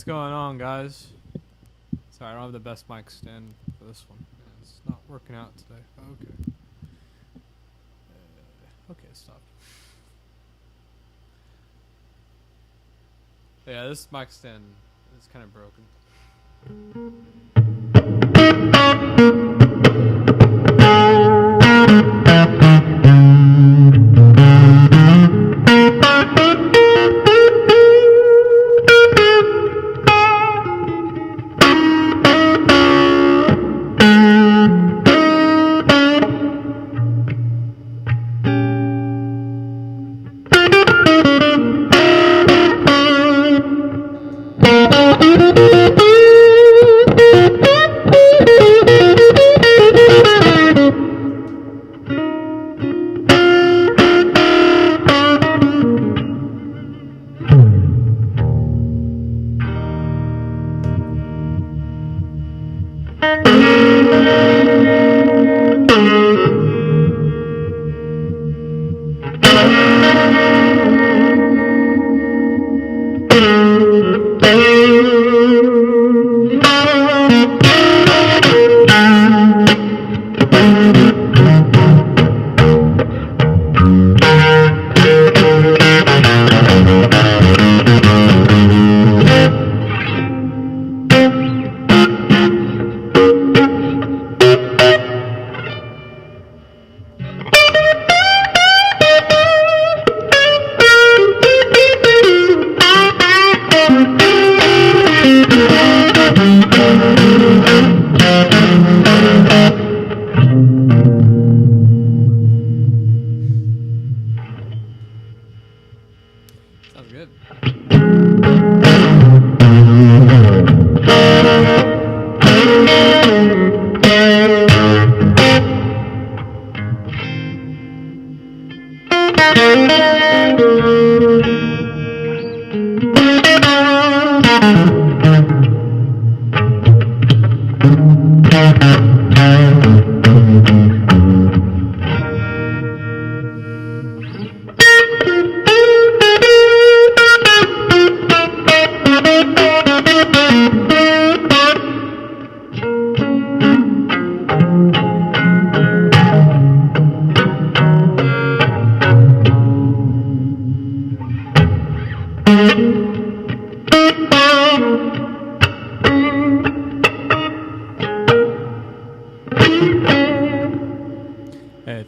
What's going on, guys? Sorry, I don't have the best mic stand for this one. It's not working out today. Okay. Okay, stop. Yeah, this mic stand is kind of broken.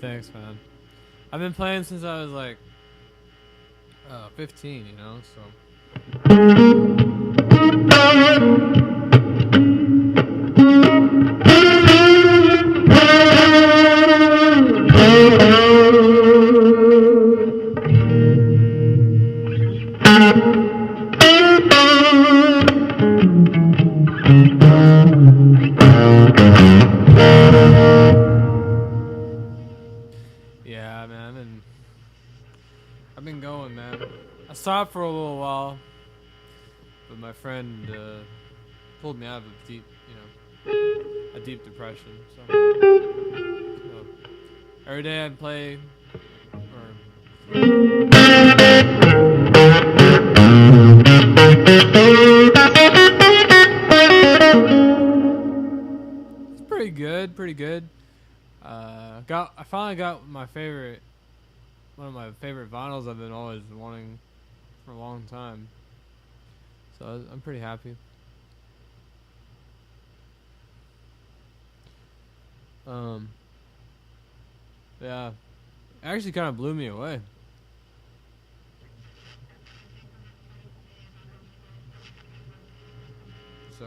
thanks, man. I've been playing since I was like 15, you know, so. Yeah, man, and I've been going, man. I stopped for a little while, but my friend pulled me out of a deep, a deep depression. So every day I'd play, it's pretty good, pretty good. I finally got one of my favorite vinyls I've been always wanting for a long time. So I'm pretty happy. Yeah, it actually kind of blew me away. So.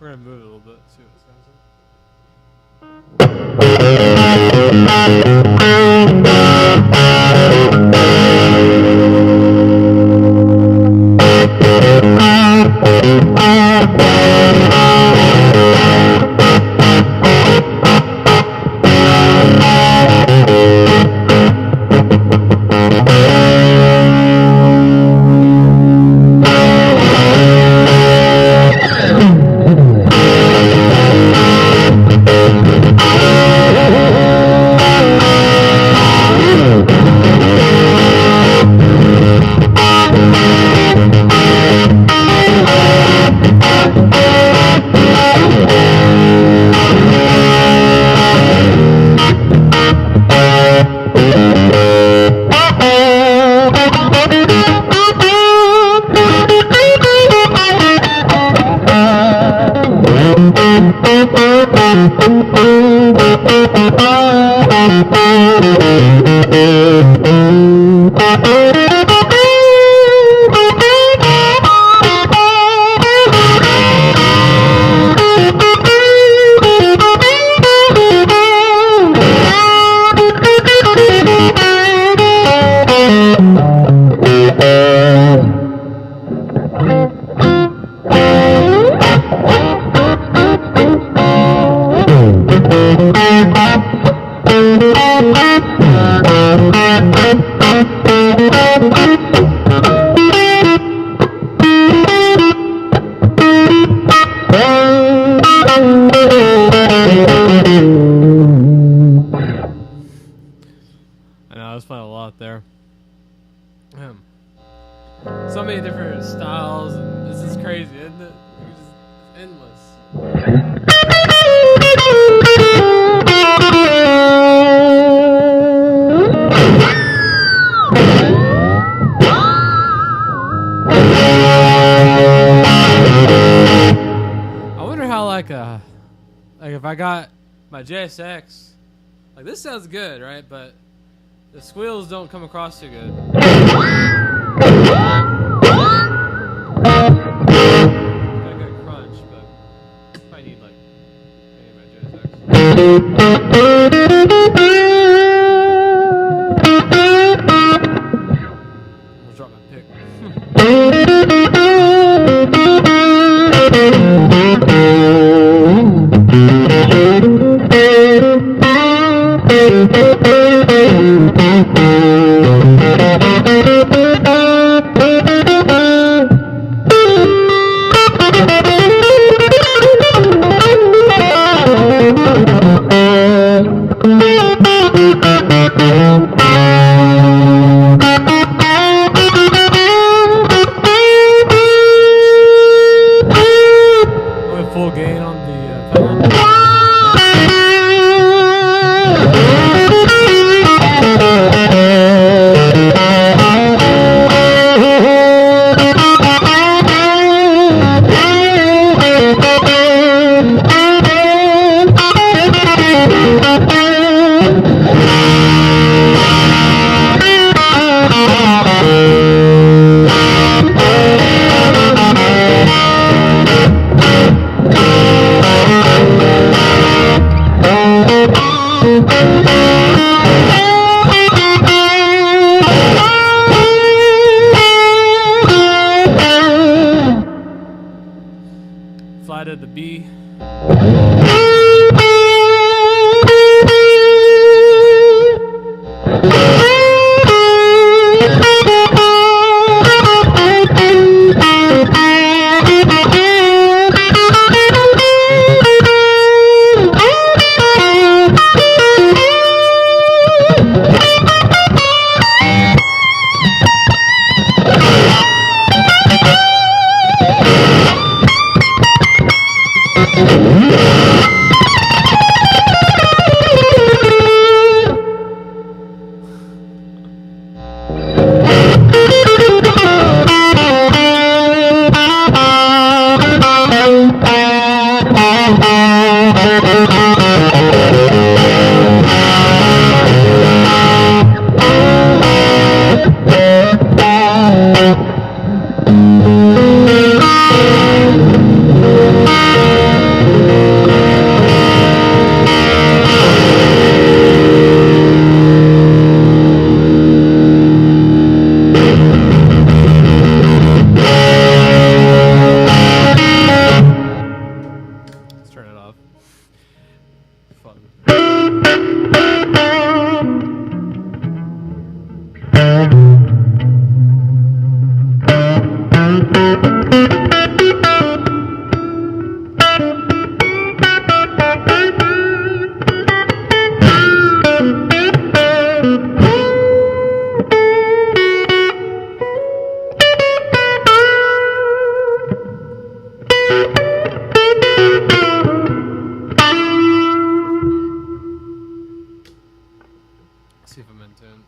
We're gonna move it a little bit, see what it sounds like. There. So many different styles, and this is crazy, isn't it? It's just endless. I wonder how like if I got my JSX, like this sounds good, right? But the squeals don't come across too good. I did the B. Let's turn it off. Fun. See if I'm in tune.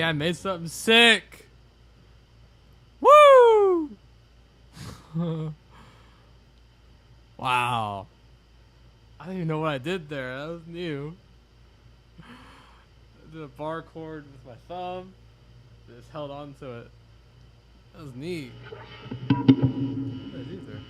I made something sick. Woo! Wow. I don't even know what I did there. That was new. I did a bar chord with my thumb. Just held on to it. That was neat. What did I do there?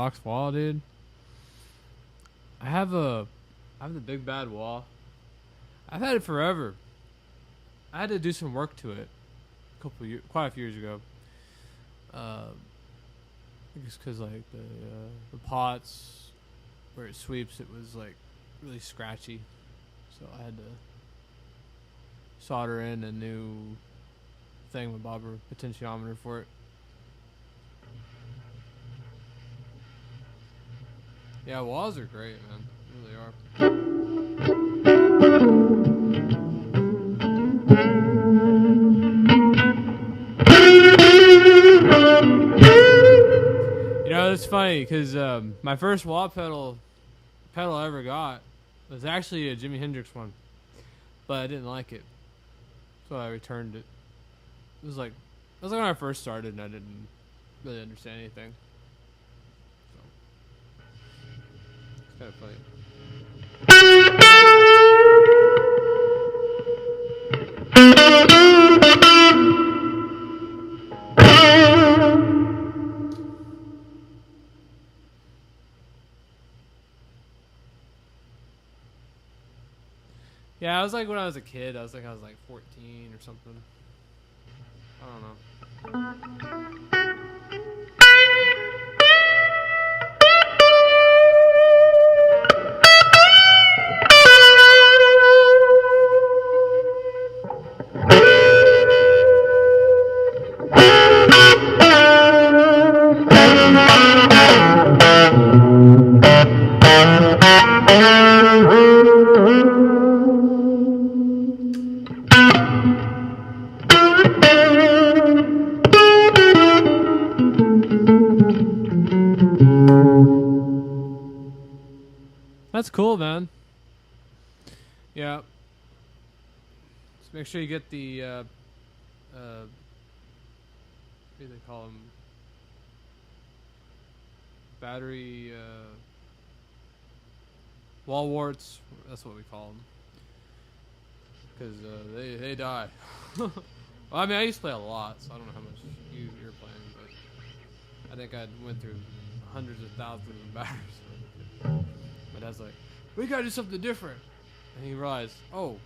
Vox wall, dude. I have the big bad wall. I've had it forever. I had to do some work to it quite a few years ago. Just because like the pots where it sweeps, it was like really scratchy, so I had to solder in a new thingamabobber potentiometer for it. Yeah, walls are great, man. They really are. You know, it's funny because my first wall pedal I ever got was actually a Jimi Hendrix one, but I didn't like it, so I returned it. It was like when I first started, and I didn't really understand anything. So it's kind of funny. Yeah, I was like when I was a kid. I was like 14 or something. I don't know. That's cool, man. Yeah. Just make sure you get the what do they call them? Battery wall warts. That's what we call them. Because they die. Well, I mean, I used to play a lot, so I don't know how much you're playing, but I think I went through hundreds of thousands of batteries. My dad's like, we gotta do something different. And he realized, oh,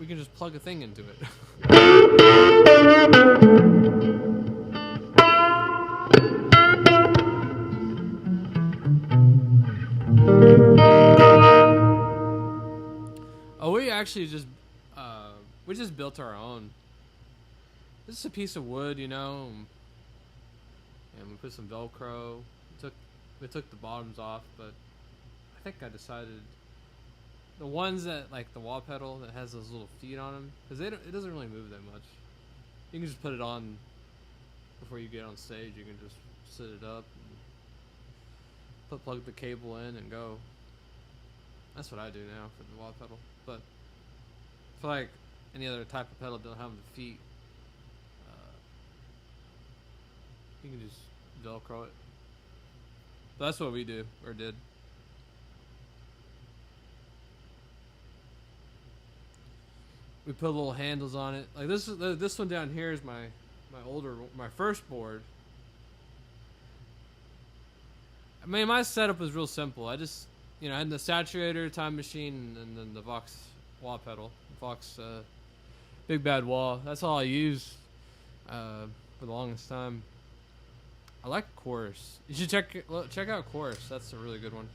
we can just plug a thing into it. Oh, we actually just built our own. This is a piece of wood, you know, and we put some Velcro. We took the bottoms off, but I think I decided the ones that like the wall pedal that has those little feet on them, because it doesn't really move that much. You can just put it on before you get on stage. You can just sit it up, and plug the cable in, and go. That's what I do now for the wall pedal. But for like any other type of pedal that don't have the feet, you can just Velcro it. But that's what we do or did. We put little handles on it. Like this one down here is my first board. I mean, my setup was real simple. I just, I had the saturator, time machine, and then the Vox wall pedal, Vox big bad wall. That's all I used for the longest time. I like Chorus. You should check out Chorus. That's a really good one.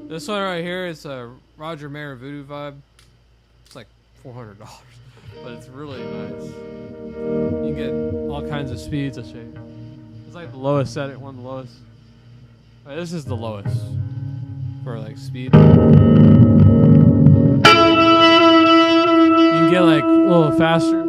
This one right here is a Roger Mayer Voodoo Vibe. It's like $400, but it's really nice. You get all kinds of speeds. I'll show you. It's like the lowest setting, one of the lowest. Right, this is the lowest for like speed. You can get like a little faster.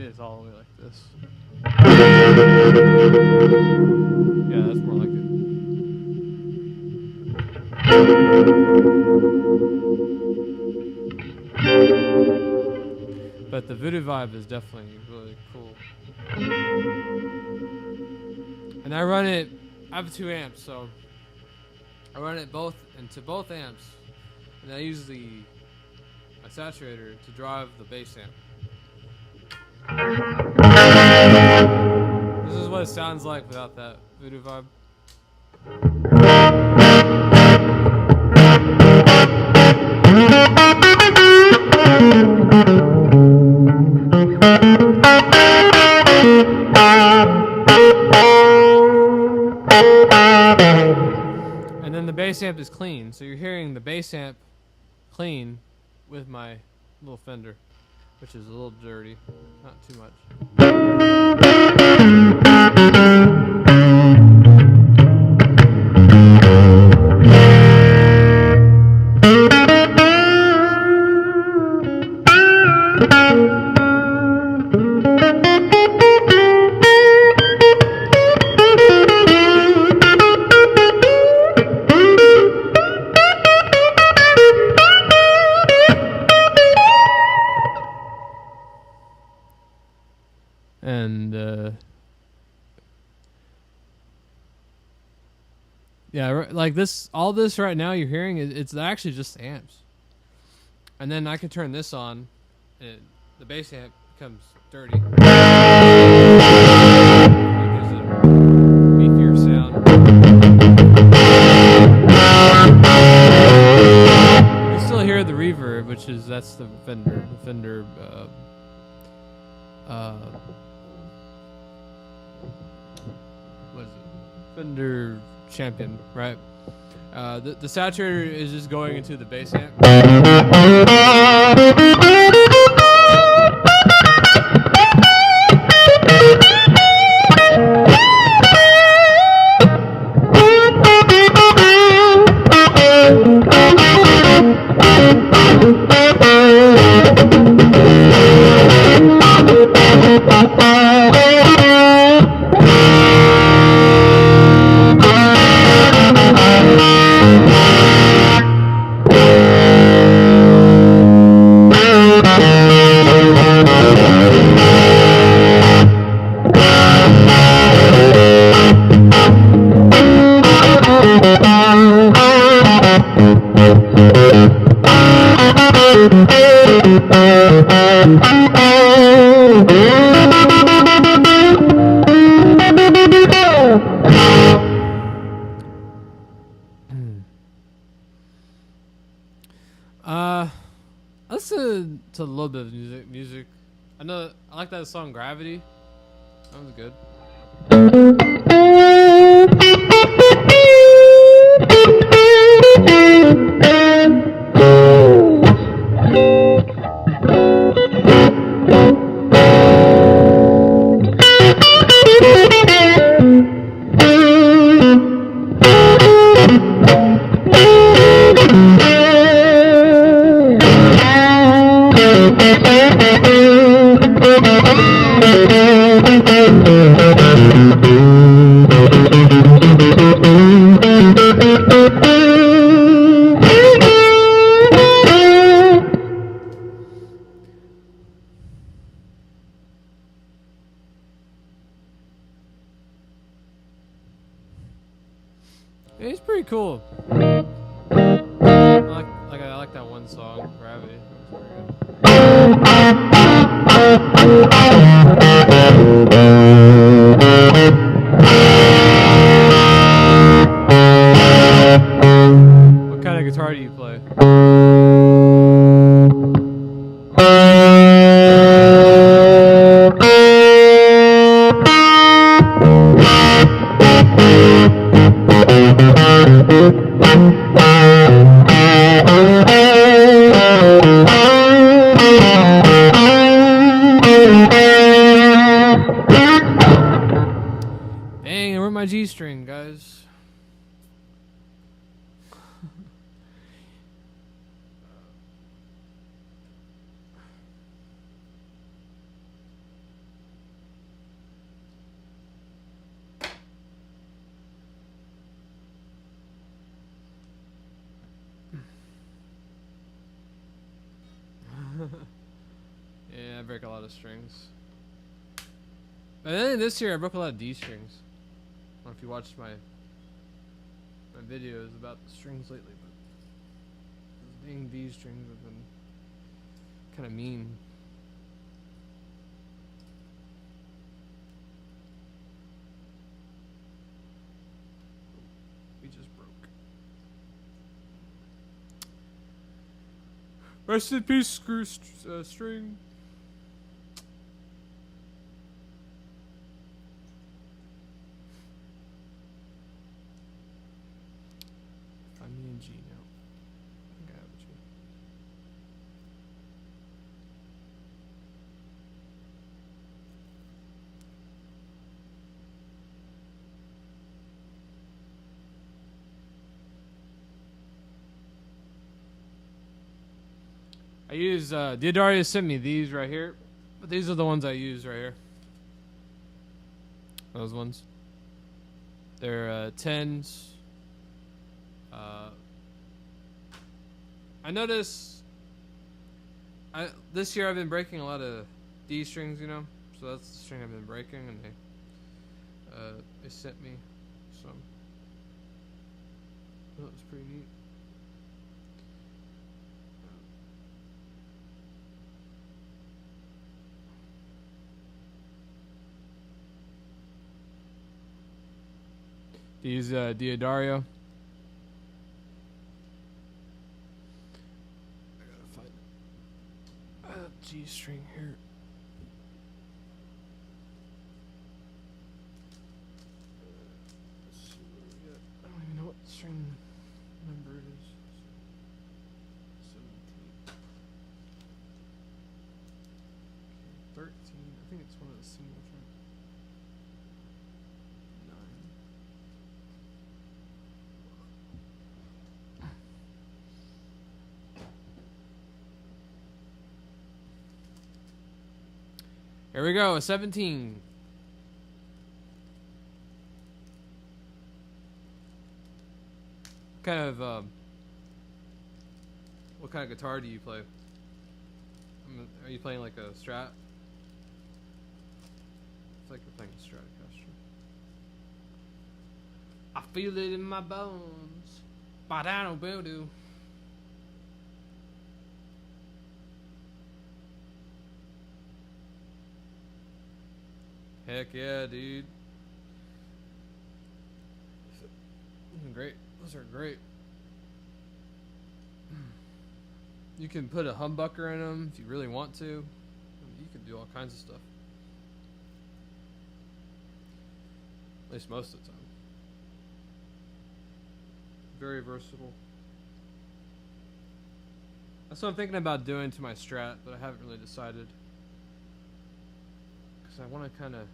is all the way like this. Yeah, that's more like it. But the Voodoo Vibe is definitely really cool. And I run it, I have 2 amps, so I run it both into both amps. And I use my saturator to drive the bass amp. This is what it sounds like without that Voodoo Vibe. And then the bass amp is clean, so you're hearing the bass amp clean with my little Fender, which is a little dirty, not too much. And yeah, like this, all this right now you're hearing, it's actually just amps. And then I can turn this on, and the bass amp becomes dirty. It gives it a beefier sound. You can still hear the reverb, that's the Fender. The Fender. What is it? Fender Champion, right? The saturator is just going into the bass amp. Listen to a little bit of music. I know I like that song Gravity. That was good. It's pretty cool. I like that one song, Gravity. What kind of guitar do you play? Dang, where'd my G string, guys? Yeah, I break a lot of strings. But then this year I broke a lot of D strings. I don't know if you watched my videos about the strings lately, but those dang D strings have been kind of mean. We just broke. Rest in peace, string. Find me in G now. I think I have a G. I use Diodario sent me these right here, but these are the ones I use right here. Those ones. They're 10s. I notice this year I've been breaking a lot of D strings, you know, so that's the string I've been breaking, and they sent me some. That was pretty neat. Do you use Diodario? G string here. Let's see what we got. I don't even know what string number it is. 17. Okay, 13. I think it's one of the singles, right? 9. Here we go, 17. What kind of guitar do you play? Are you playing like a Strat? It's like you're playing a Stratocaster. I feel it in my bones. Badano Boodoo. Heck yeah, dude. Great. Those are great. You can put a humbucker in them if you really want to. You can do all kinds of stuff. At least most of the time. Very versatile. That's what I'm thinking about doing to my Strat, but I haven't really decided. I want to kind of,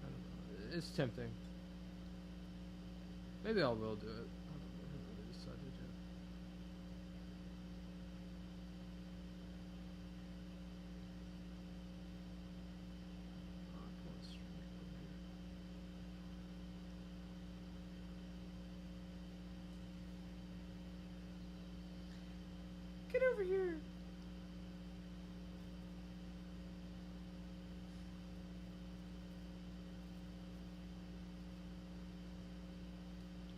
I don't know, it's tempting. Maybe I will do it. I don't know, I haven't really decided yet. Oh, come on, string over here. Get over here.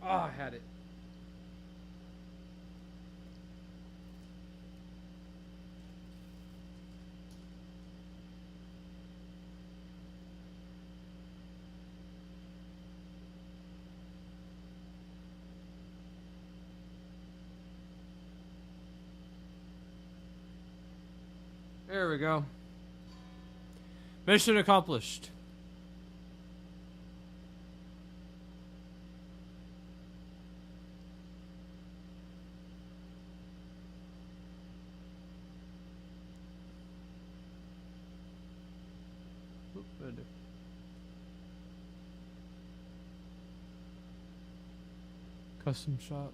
Oh, I had it. There we go. Mission accomplished. Custom shop.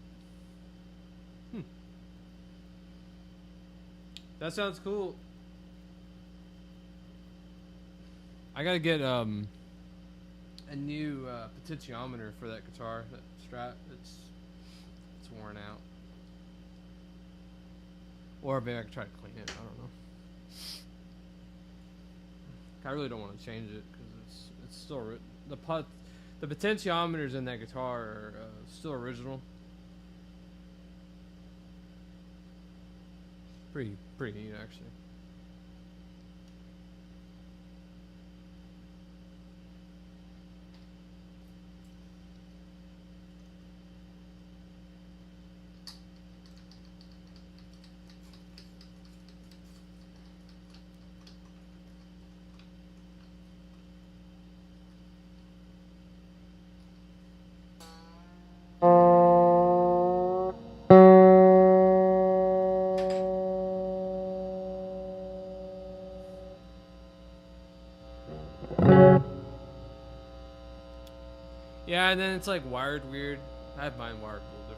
That sounds cool. I gotta get a new potentiometer for that guitar, that Strat. It's worn out. Or maybe I could try to clean it. I don't know. I really don't want to change it because it's still the potentiometers in that guitar are still original. Pretty neat actually. Yeah, and then it's like wired weird. I have mine wired a little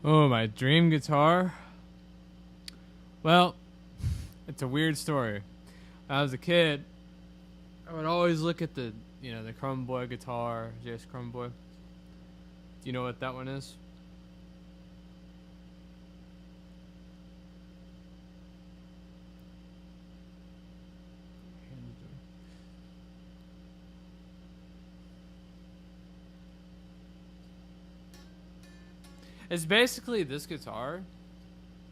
Oh, my dream guitar? Well, it's a weird story. When I was a kid, I would always look at the Chrome Boy guitar, JS Chrome Boy. Do you know what that one is? It's basically this guitar,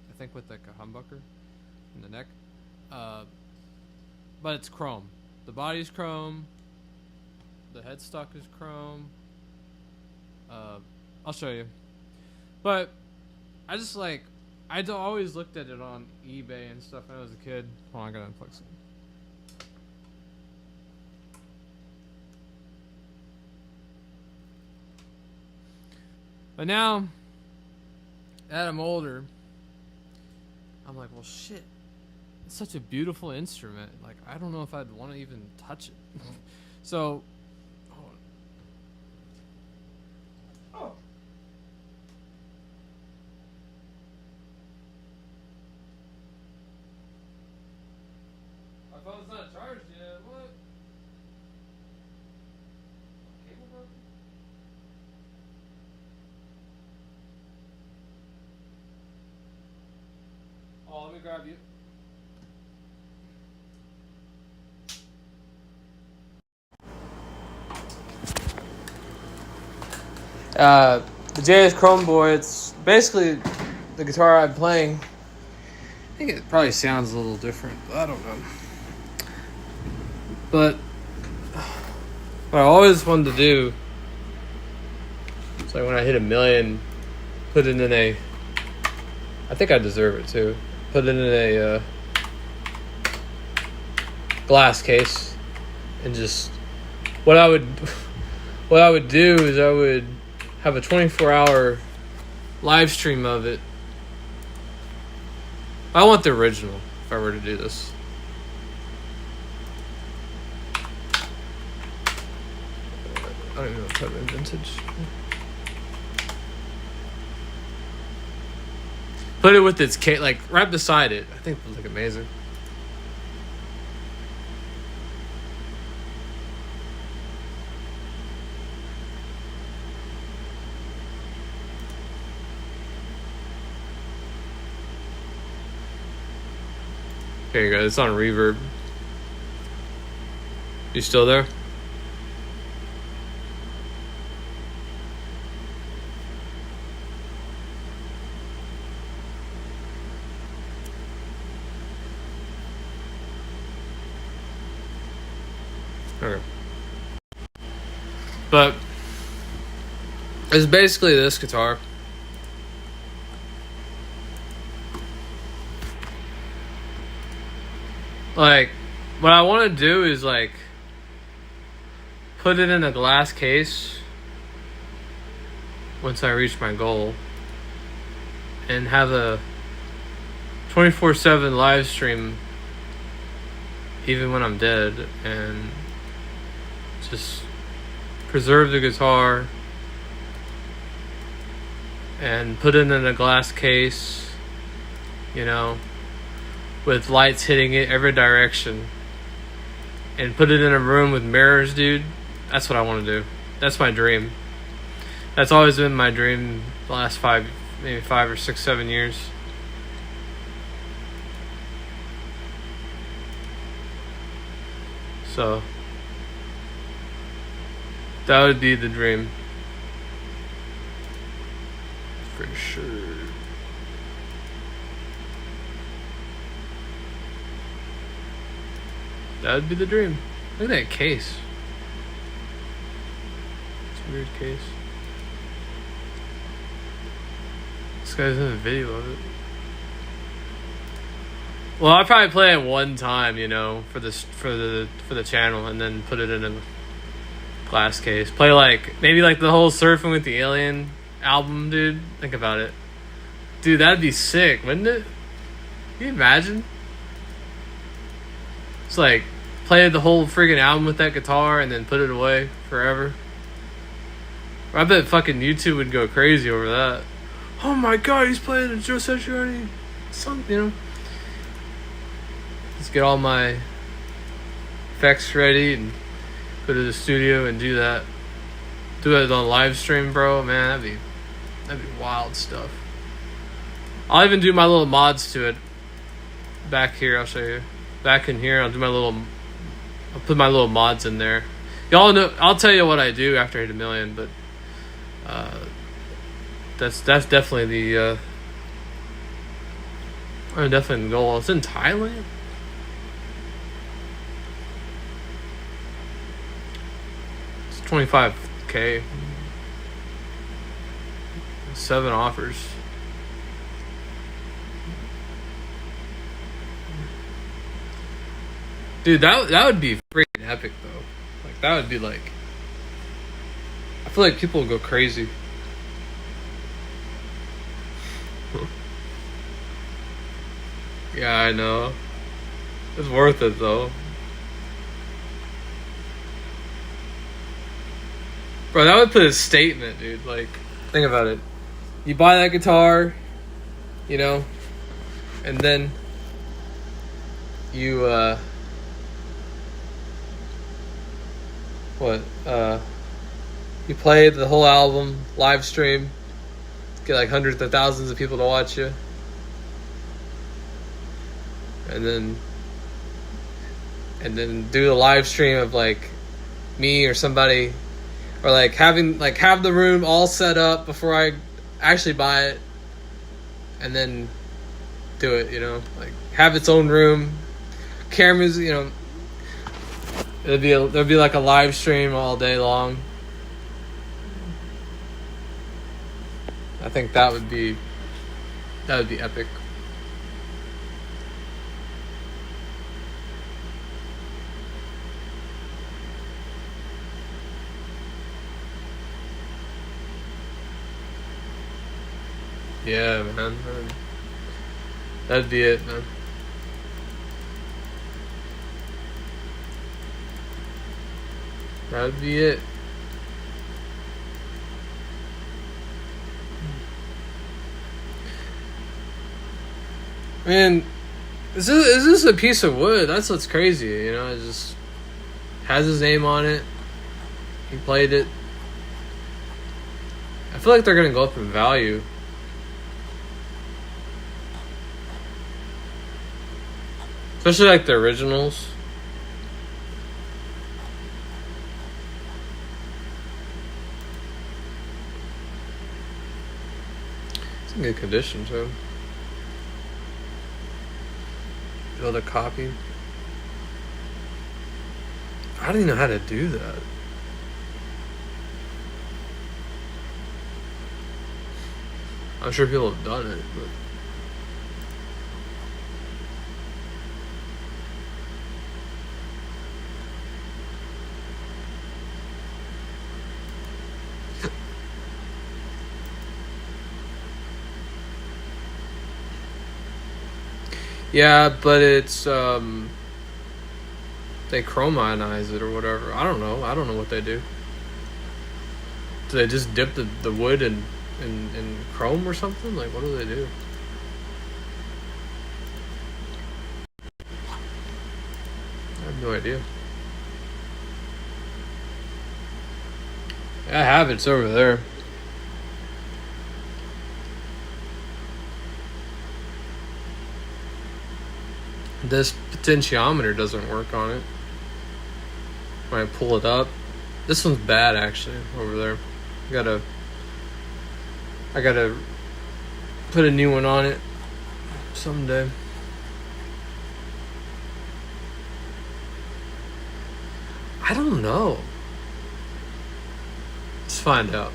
I think with like a humbucker in the neck, but it's chrome. The body's chrome, headstock is chrome. I'll show you. But I just like always looked at it on eBay and stuff when I was a kid. Hold on, I gotta unplug something. But now that I'm older, I'm like, well, shit. It's such a beautiful instrument. Like, I don't know if I'd want to even touch it. So, hold on. Oh. My phone's not charged yet. What? Cable broken? Oh, let me grab you. The JS Chrome Boy, it's basically the guitar I'm playing. I think it probably sounds a little different, but I don't know. But what I always wanted to do, it's like when I hit 1 million, put it in a, I think I deserve it too, put it in a glass case, and just, what I would do is I would have a 24-hour live stream of it. I want the original if I were to do this. I don't even know if I'm vintage. Put it with its case, like right beside it. I think it would look amazing. Here you go. It's on reverb. You still there? Okay. But it's basically this guitar. Like, what I want to do is like put it in a glass case once I reach my goal, and have a 24/7 live stream even when I'm dead, and just preserve the guitar and put it in a glass case, you know, with lights hitting it every direction, and put it in a room with mirrors, dude. That's what I want to do. That's my dream. That's always been my dream the last 5 or 6, 7 years. So that would be the dream for sure. That would be the dream. Look at that case. It's a weird case. This guy's in a video of it. Well, I'll probably play it one time, you know, for the channel, and then put it in a glass case. Play like maybe like the whole Surfing with the Alien album, dude. Think about it, dude. That'd be sick, wouldn't it? Can you imagine? It's like play the whole friggin' album with that guitar and then put it away forever. I bet fucking YouTube would go crazy over that. Oh my god, he's playing a Joe Satriani song, you know. Let's get all my effects ready and go to the studio and do that. Do it on live stream, bro. Man, that'd be wild stuff. I'll even do my little mods to it. Back here, I'll show you. Back in here, I'll put my little mods in there. Y'all know, I'll tell you what I do after I hit 1 million, but that's definitely the definitely the goal. It's in Thailand. It's 25K. 7 offers. Dude, that would be freaking epic though. Like that would be like, I feel like people would go crazy. Yeah, I know. It's worth it though. Bro, that would put a statement, dude. Like, think about it. You buy that guitar, you know, and then you you play the whole album, live stream, get like hundreds of thousands of people to watch you. And then do a live stream of like me or somebody, or like have the room all set up before I actually buy it, and then do it, you know, like have its own room, cameras, you know. There'd be like a live stream all day long. I think that would be epic. Yeah, man. That'd be it, man. That'd be it. Man, is this a piece of wood? That's what's crazy, you know? It just has his name on it. He played it. I feel like they're gonna go up in value. Especially like the originals. It's in good condition too. Build a copy. I don't even know how to do that. I'm sure people have done it, but yeah, but it's they chromatize it or whatever. I don't know. I don't know what they do. Do they just dip the wood in chrome or something? Like, what do they do? I have no idea. I have it. It's over there. This potentiometer doesn't work on it. When I pull it up, this one's bad actually over there. I gotta put a new one on it someday. I don't know. Let's find out.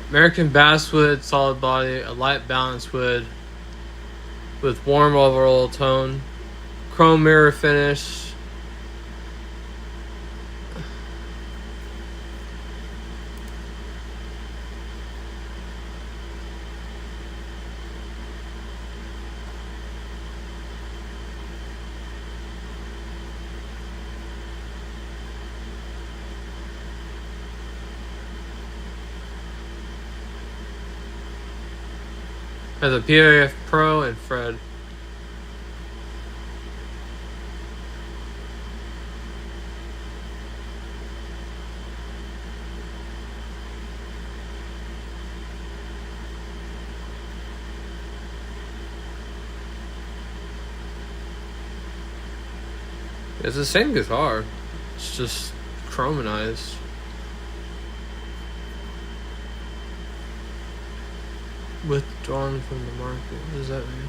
American basswood, solid body, a light balanced wood with warm overall tone, chrome mirror finish. Has a PAF Pro and Fred. It's the same guitar. It's just chromatized. Withdrawn from the market. What does that mean?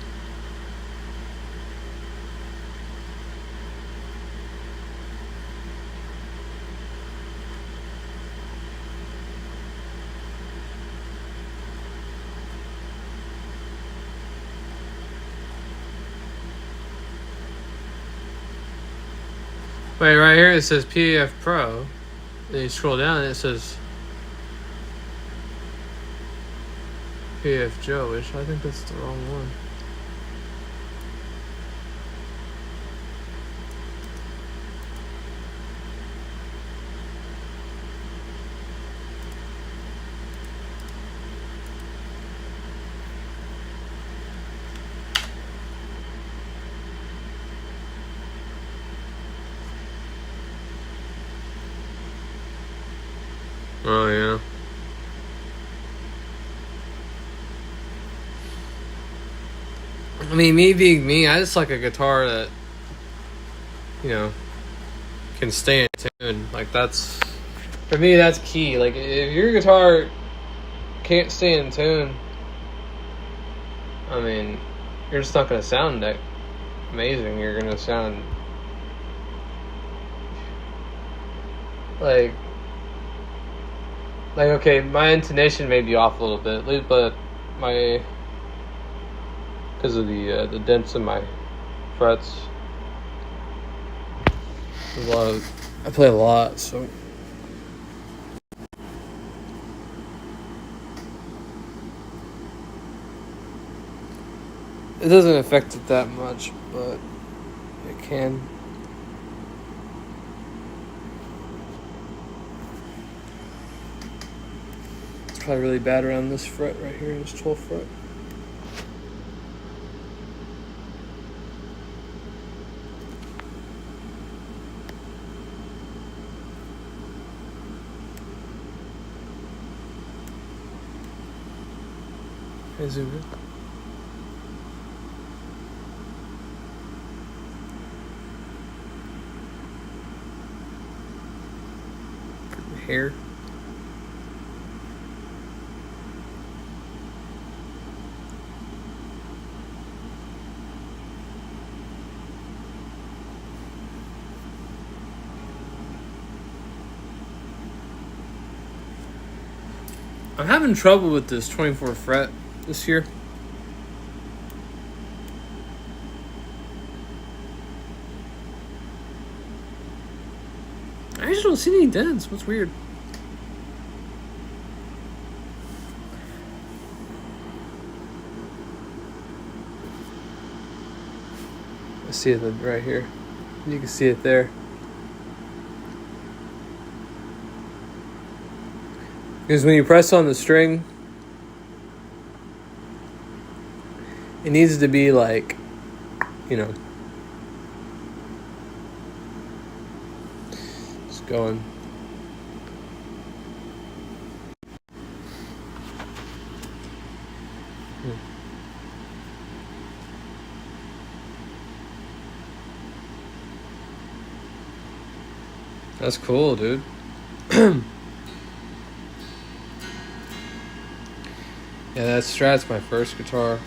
Wait, right here it says PAF Pro. Then you scroll down and it says PAF Joe, which I think that's the wrong one. Oh, yeah. I mean, me being me, I just like a guitar that, you know, can stay in tune. Like, that's, for me, that's key. Like, if your guitar can't stay in tune, I mean, you're just not going to sound that amazing. You're going to sound like, okay, my intonation may be off a little bit, but my, because of the dents in my frets, I play a lot, so it doesn't affect it that much, but it can. It's probably really bad around this fret right here, this 12th fret. Hey, zoom in. Hair. I'm having trouble with this 24th fret this year. I just don't see any dents. What's weird? I see it right here. You can see it there. Because when you press on the string, it needs to be like, you know, it's going. That's cool, dude. Yeah, that Strat's my first guitar.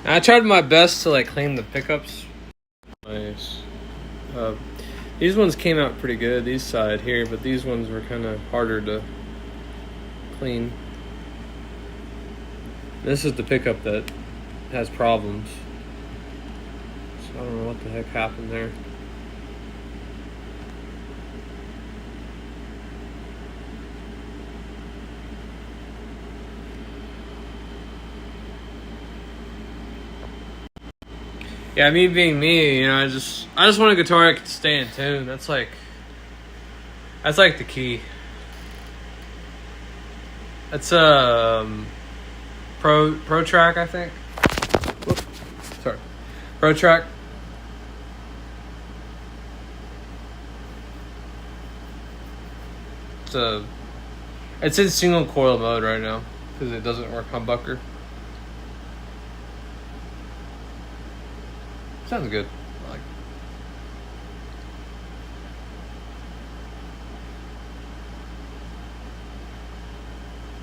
I tried my best to like clean the pickups. Nice. These ones came out pretty good, these side here, but these ones were kind of harder to clean. This is the pickup that has problems. So I don't know what the heck happened there. Yeah, me being me, you know, I just want a guitar that can stay in tune. That's like the key. That's Pro Track, I think. Whoops. Sorry, Pro Track. It's in single coil mode right now because it doesn't work humbucker. Sounds good. I like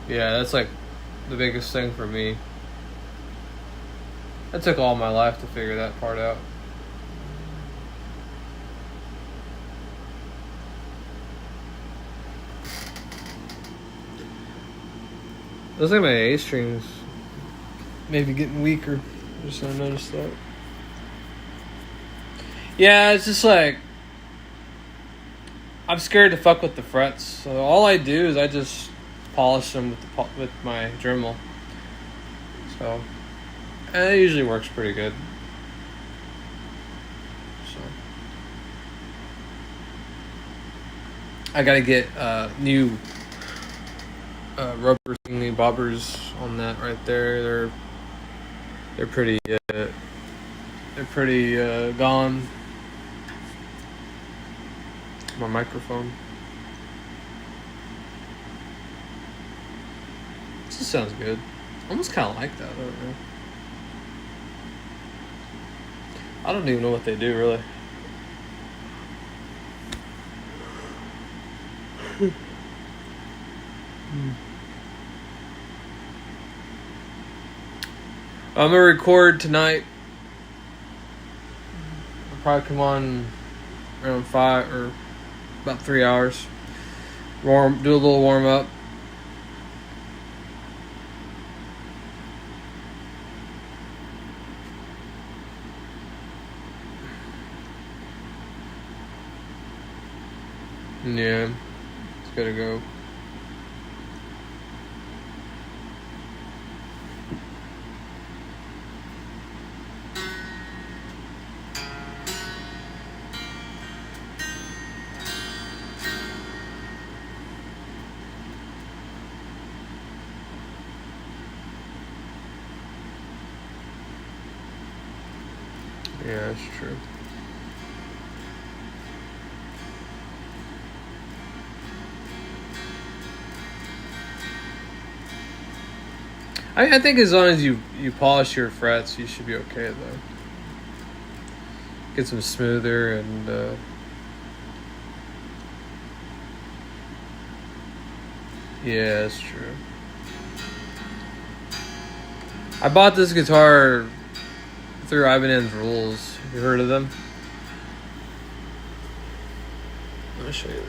it. Yeah, that's like the biggest thing for me. That took all my life to figure that part out. Looks like my A strings maybe getting weaker. Just I noticed that. Yeah, it's just like I'm scared to fuck with the frets. So all I do is I just polish them with my Dremel. So it usually works pretty good. So I gotta get new rubber thingy bobbers on that right there. They're pretty gone. My microphone. This just sounds good. Almost kind of like that. I don't know. I don't even know what they do really. I'm gonna record tonight. I'll probably come on around 5 or about 3 hours. Do a little warm up. Yeah, it's gotta go. Yeah, that's true. I think as long as you polish your frets, you should be okay though. Get some smoother and yeah, that's true. I bought this guitar through Ibanez Rules. You heard of them? Let me show you.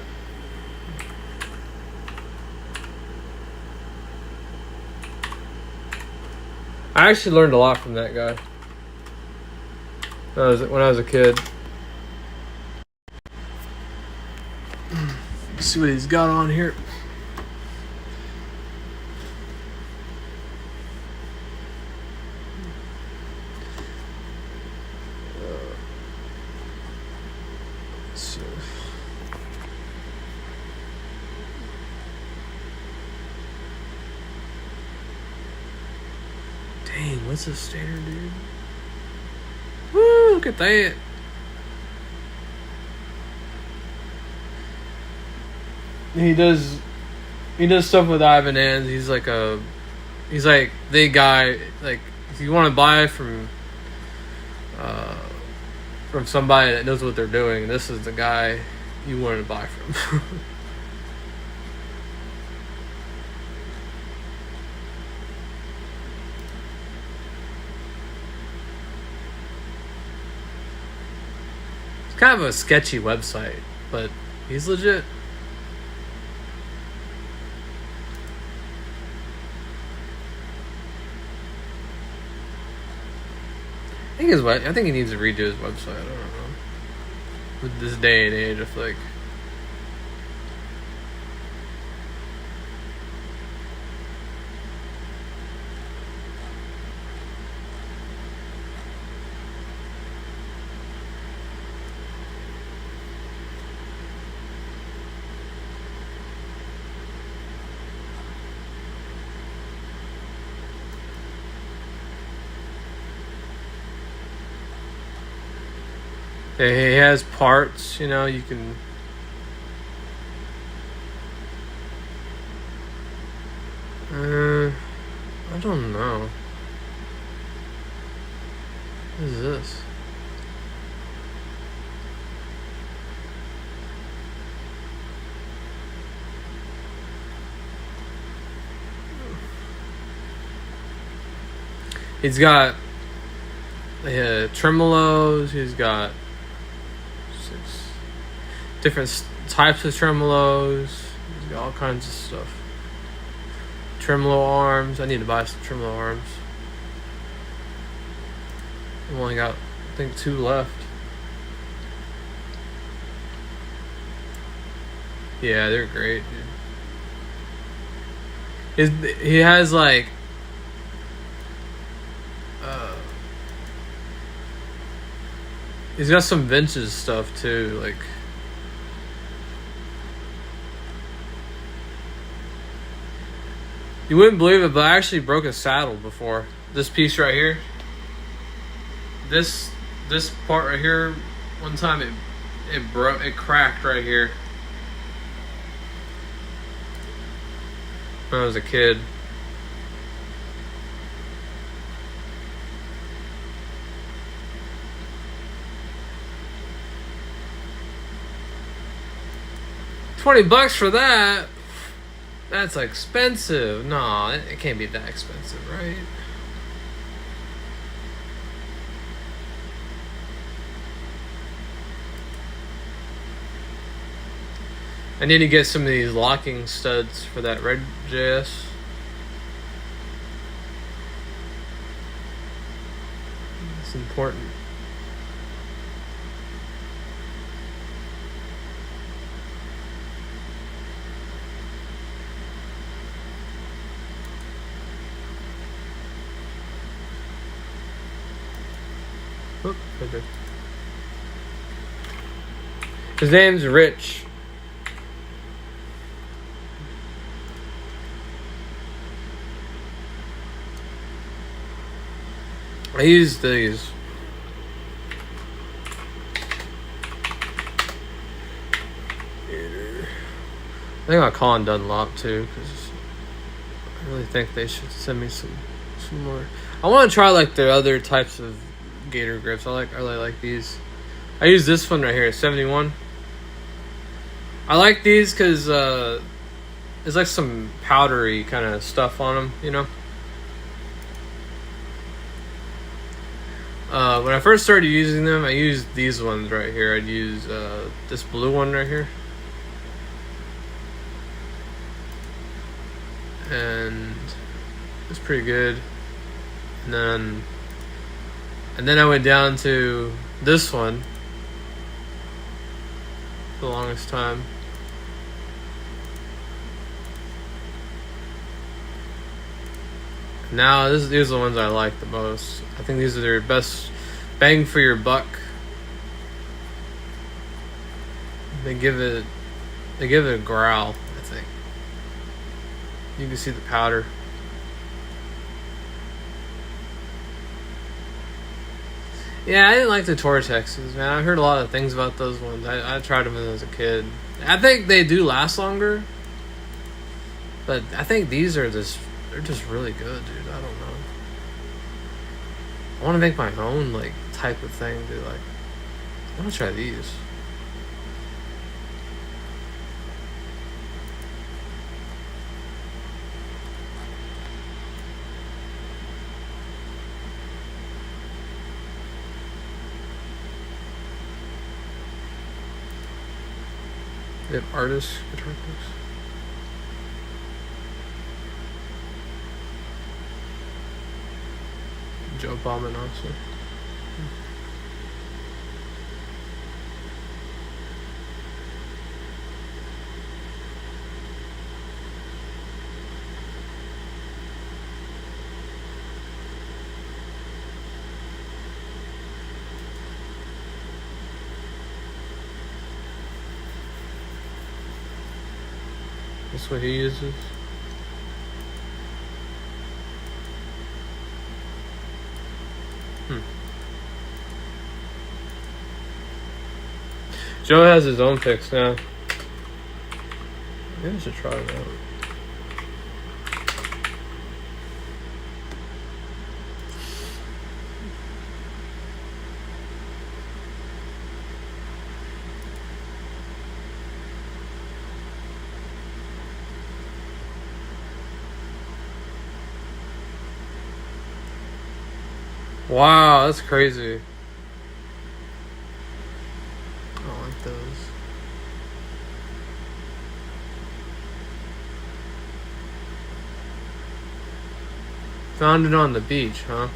I actually learned a lot from that guy when I was a kid. Let's see what he's got on here. Dang, what's this standard, dude? Woo, look at that. He does stuff with Ibanez. He's like the guy. Like if you want to buy from somebody that knows what they're doing, this is the guy you want to buy from. It's kind of a sketchy website, but he's legit. I think he needs to redo his website. I don't know. With this day and age, I feel like. He has parts, you know, you can. I don't know. What is this? He's got tremolos. He's got 6 different types of tremolos. He's got all kinds of stuff. Tremolo arms. I need to buy some tremolo arms. I've only got, I think, 2 left. Yeah, they're great, dude. He has like he's got some vintage stuff too, like you wouldn't believe it, but I actually broke a saddle before. This piece right here. This part right here, one time it cracked right here. When I was a kid. $20 for that? That's expensive. No, it can't be that expensive, right? I need to get some of these locking studs for that red JS. It's important. Oop, right there. His name's Rich. I use these. I think I'll call on Dunlop too, because I really think they should send me some more. I want to try like the other types of gator grips. I really like these. I use this one right here, 71. I like these because there's like some powdery kind of stuff on them, you know. When I first started using them, I used these ones right here. I'd use this blue one right here. And it's pretty good. And then I went down to this one for the longest time. Now these are the ones I like the most. I think these are their best bang for your buck. They give it a growl, I think. You can see the powder. Yeah, I didn't like the Tortexes, man. I heard a lot of things about those ones. I tried them when I was a kid. I think they do last longer. But I think these are they're just really good, dude. I don't know. I want to make my own, like, type of thing, dude. Like, I want to try these. They have artists, guitar picks. Joe Bombin also. That's what he uses. Joe has his own picks now. Maybe I should try it out. Wow, that's crazy. I don't like those. Found it on the beach, huh?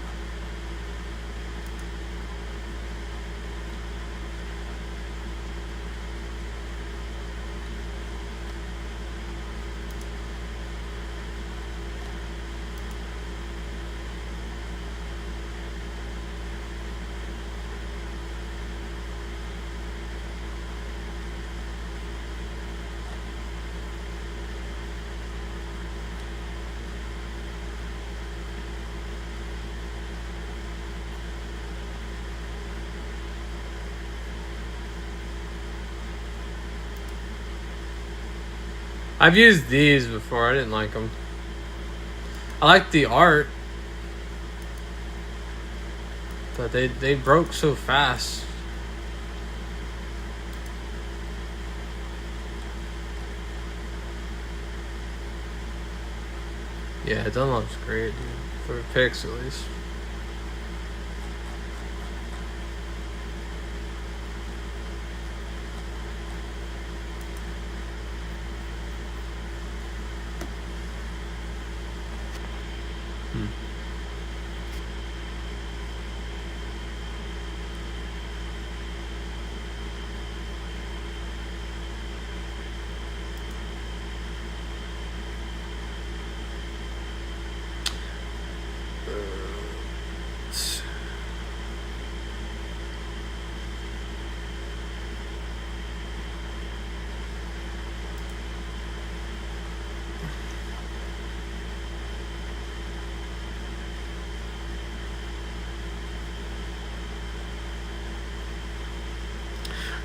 I've used these before. I didn't like them. I like the art, but they broke so fast. Yeah, Dunlop's great, dude. For picks, at least.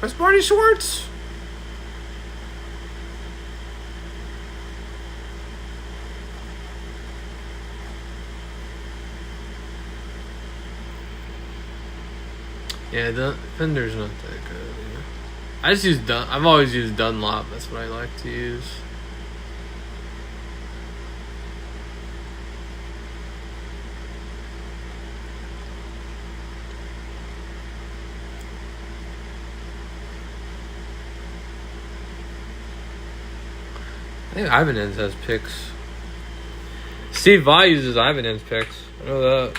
Where's Barney Schwartz? Yeah, the Fender's not that good. Yeah. I just use I've always used Dunlop. That's what I like to use. I think Ibanez has picks. Steve Vai uses Ibanez picks. I know that.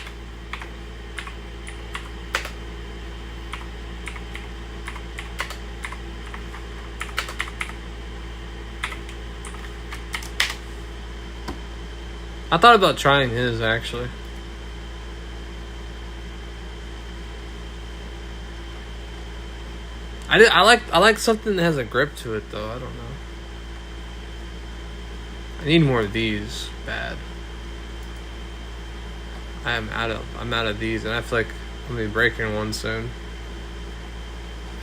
I thought about trying his, actually. I like something that has a grip to it, though. I don't know. I need more of these bad. I'm out of these, and I feel like I'm gonna be breaking one soon.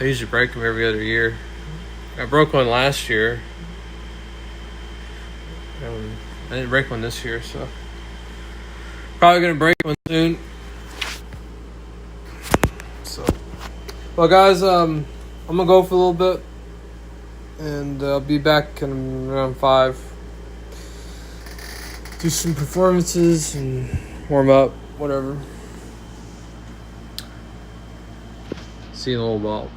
I usually break them every other year. I broke one last year. I didn't break one this year, so probably gonna break one soon. So, well, guys, I'm gonna go for a little bit, and I'll be back in around 5. Do some performances and warm up, whatever. See you in a little while.